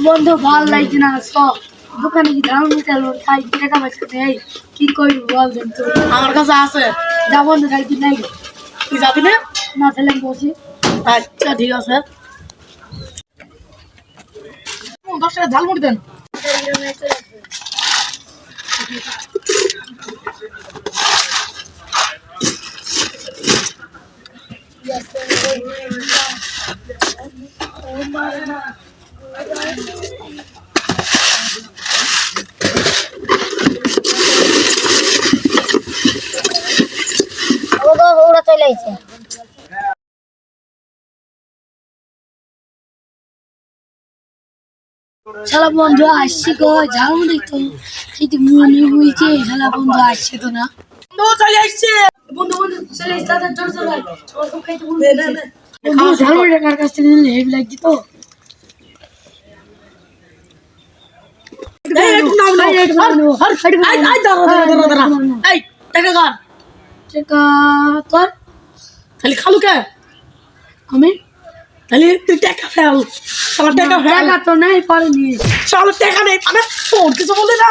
বন্ধু ভাল লাগছে না সব দোকানে কি ধান নিতে খাই টাকা পয়সা নেই কি করবি বল দেন তো আমার কাছে আছে যা বন্ধু খাই কি নাই তুই যাবি না না তাহলে বসি আচ্ছা ঠিক আছে 10 টাকা ঝালমুড়ি দেন ওরা চলে আইছে শালা বন্ধু আসছি গো ঝালমুড়ি তো কিন্তু মনে বলছে শালা বন্ধু আসছে তো না বন্ধু চলে আসছে বন্ধু বন্ধু চলে তাদের জোর চলে আমার সব খাইতে বন্ধু নে ঝালমুড়ি কার কাছ থেকে নিলে হেভি লাগছে তো এই একটু নাম নাও এই দাঁড়া এই টাকা কার টাকা তোর খালি খালু কে আমি খালি তুই টাকা ফেল শালা টাকা ফেল টাকা তো নাই পারিনি শালা টাকা নেই মানে তোর কিছু বললি না